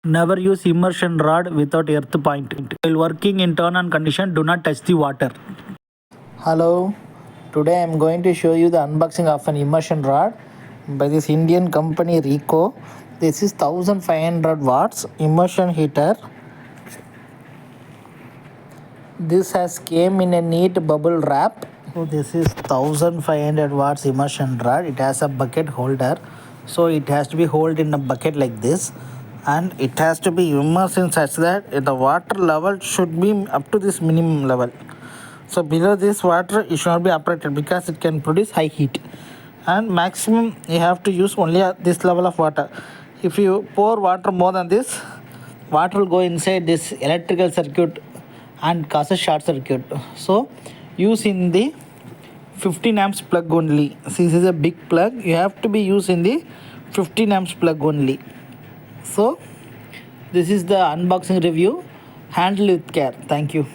Never use immersion rod without earth point. While working in turn on condition, do not touch the water. Hello, today I am going to show you the unboxing of an immersion rod by this Indian company Rico. This is 1500 watts immersion heater. This has came in a neat bubble wrap. So this is 1500 watts immersion rod. It has a bucket holder. So it has to be held in a bucket like this, and it has to be immersed in such that the water level should be up to this minimum level. So below this water it should not be operated because it can produce high heat, and maximum you have to use only at this level of water. If you pour water more than this, water will go inside this electrical circuit and cause a short circuit. So use in the 15 amps plug only. This is a big plug, you have to be used in the 15 amps plug only. So this is the unboxing review. Handle with care. Thank you.